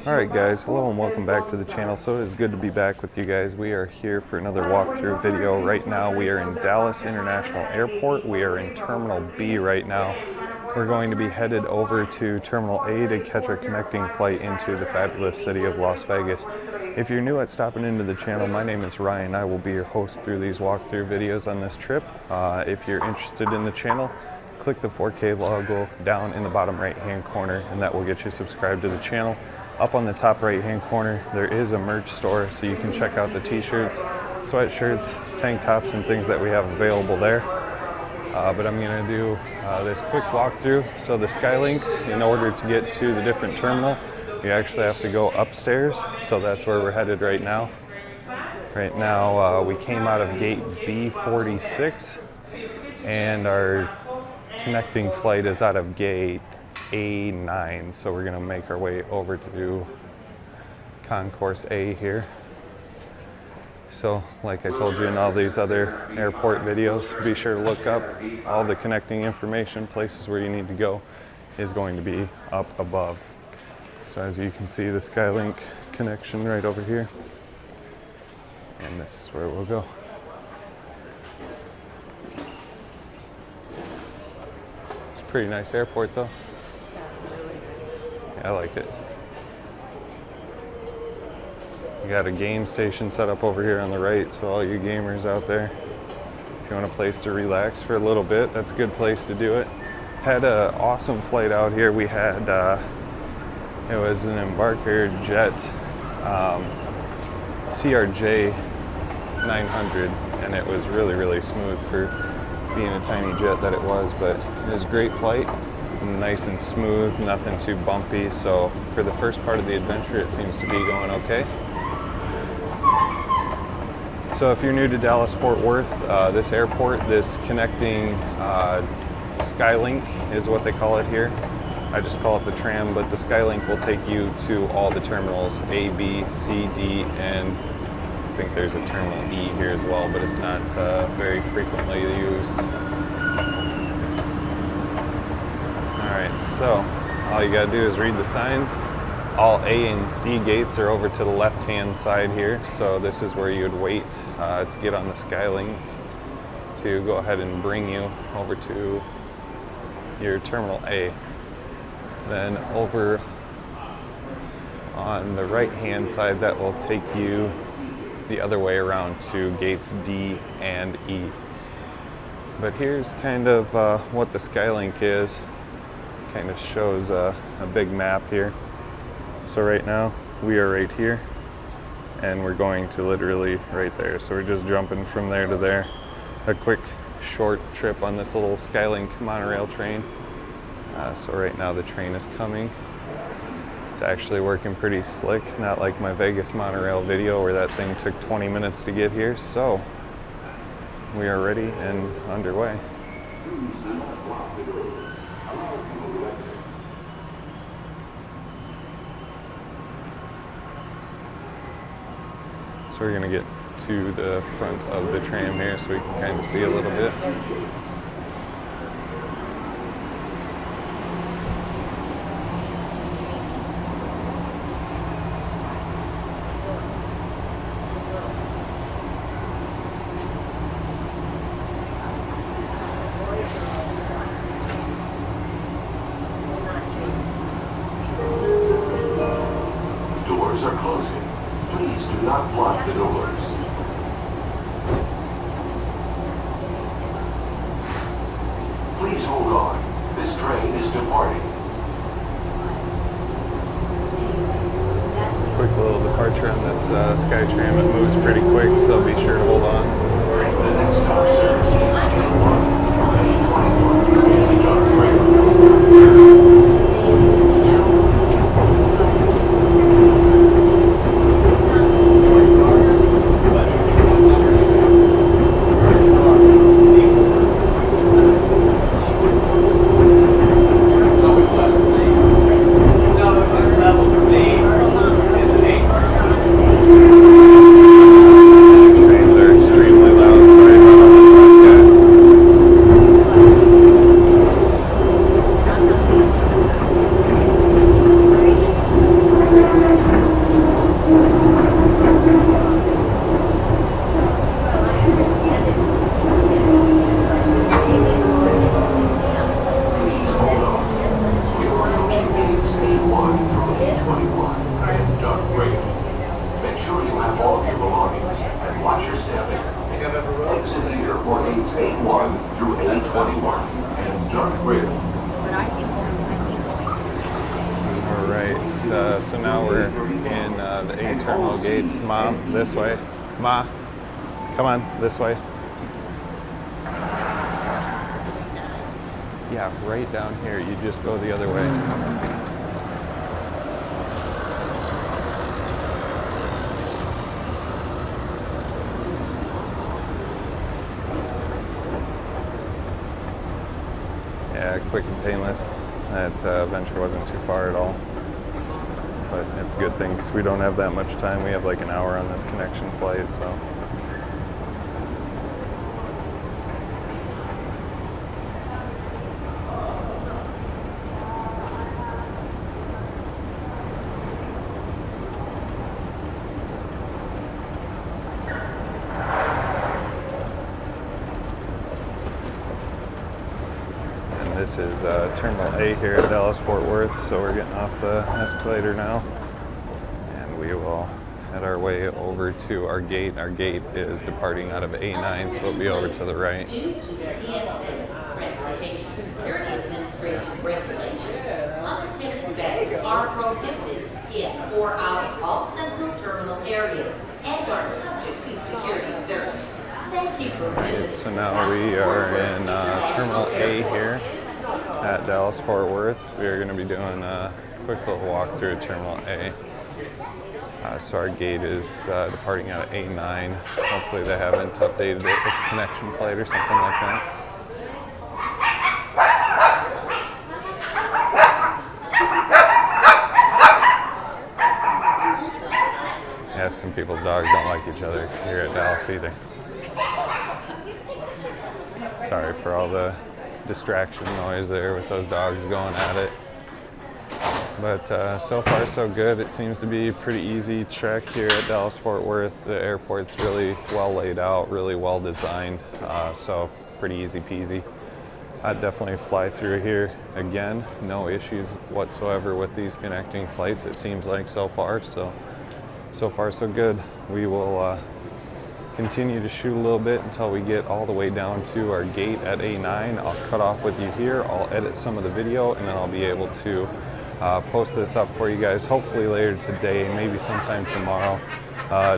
Alright guys, hello and welcome back to the channel. So it is good to be back with you guys. We are here for another walkthrough video. Right now we are in Dallas International Airport. We are in Terminal B right now. We're going to be headed over to Terminal A to catch our connecting flight into the fabulous city of Las Vegas. If you're new at stopping into the channel, my name is Ryan. I will be your host through these walkthrough videos on this trip. If you're interested in the channel, click the 4K logo down in the bottom right hand corner and that will get you subscribed to the channel. Up on the top right hand corner there is a merch store, so you can check out the t-shirts, sweatshirts, tank tops and things that we have available there. But I'm going to do this quick walkthrough. So the Skylinks, in order to get to the different terminal, you actually have to go upstairs, so that's where we're headed right now. Right now we came out of gate B46 and our connecting flight is out of gate A9, so we're going to make our way over to Concourse A here. So like I told you in all these other airport videos, be sure to look up all the connecting information. Places where you need to go is going to be up above. So as you can see, the Skylink connection right over here, and this is where we'll go. It's a pretty nice airport though. I like it. We got a game station set up over here on the right, so all you gamers out there, if you want a place to relax for a little bit, that's a good place to do it. Had an awesome flight out here. We had, it was an Embarker Jet CRJ 900, and it was really smooth for being a tiny jet that it was, but it was a great flight. Nice and smooth, nothing too bumpy, so for the first part of the adventure it seems to be going okay. So if you're new to Dallas-Fort Worth, this airport, this connecting Skylink is what they call it here. I just call it the tram, but the Skylink will take you to all the terminals, A, B, C, D, and I think there's a terminal E here as well, but it's not very frequently used. Alright, so all you gotta do is read the signs. All A and C gates are over to the left hand side here, so this is where you would wait to get on the Skylink to go ahead and bring you over to your Terminal A. Then over on the right hand side, that will take you the other way around to gates D and E. But here's kind of what the Skylink is. Kind of shows a big map here. So right now we are right here and we're going to literally right there. So we're just jumping from there to there. A quick short trip on this little Skylink monorail train. So right now the train is coming. It's actually working pretty slick, not like my Vegas monorail video where that thing took 20 minutes to get here. So we are ready and underway. So we're going to get to the front of the tram here so we can kind of see a little bit. Doors are closing. Please do not block the doors. Please hold on. This train is departing. Quick little departure on this SkyTram. It moves pretty quick, so be sure to hold on. Trains are extremely loud, sorry about all the noise, guys. we're in the A terminal gates. Mom, this way. Ma, come on, this way. Yeah, right down here. You just go the other way. Yeah, quick and painless. That venture wasn't too far at all. But it's a good thing because we don't have that much time. We have like an hour on this connection flight, so. This is Terminal A here at Dallas-Fort Worth, so we're getting off the escalator now, and we will head our way over to our gate. Our gate is departing out of A9, so it'll be over to the right. Due to the TSA, Transportation Security Administration regulations, untipped bags are prohibited in or out of all central terminal areas and are subject to security search. Thank you for visiting. So now we are in Terminal A here at Dallas-Fort Worth. We are going to be doing a quick little walk through Terminal A. So our gate is departing out of A9. Hopefully they haven't updated it with a connection plate or something like that. Yeah, some people's dogs don't like each other here at Dallas either. Sorry for all the distraction noise there with those dogs going at it. But so far so good. It seems to be a pretty easy trek here at Dallas-Fort Worth. The airport's really well laid out, really well designed, so pretty easy peasy. I'd definitely fly through here again. No issues whatsoever with these connecting flights, it seems like so far. So far so good. We will continue to shoot a little bit until we get all the way down to our gate at A9. I'll cut off with you here. I'll edit some of the video, and then I'll be able to post this up for you guys hopefully later today, maybe sometime tomorrow,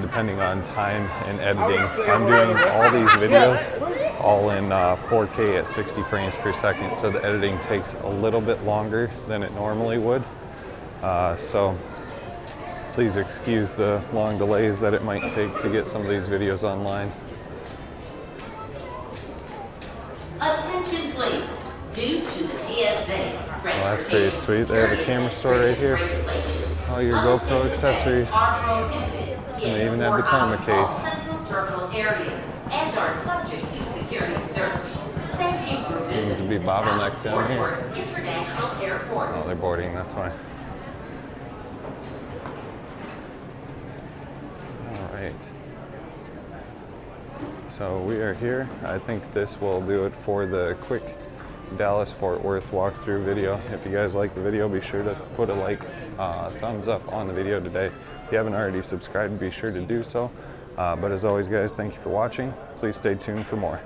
depending on time and editing. I'm doing all these videos all in 4K at 60 frames per second, so the editing takes a little bit longer than it normally would. So please excuse the long delays that it might take to get some of these videos online. Attention please. Due to the TSA, Well, that's pretty sweet. They have a camera store right here. All your GoPro accessories. And they even have the karma case. Seems to be bottleneck down here. Oh, they're boarding, that's why. All right. So we are here. I think this will do it for the quick Dallas-Fort Worth walkthrough video. If you guys like the video, be sure to put a like, thumbs up on the video today. If you haven't already subscribed, be sure to do so. But as always, guys, thank you for watching. Please stay tuned for more.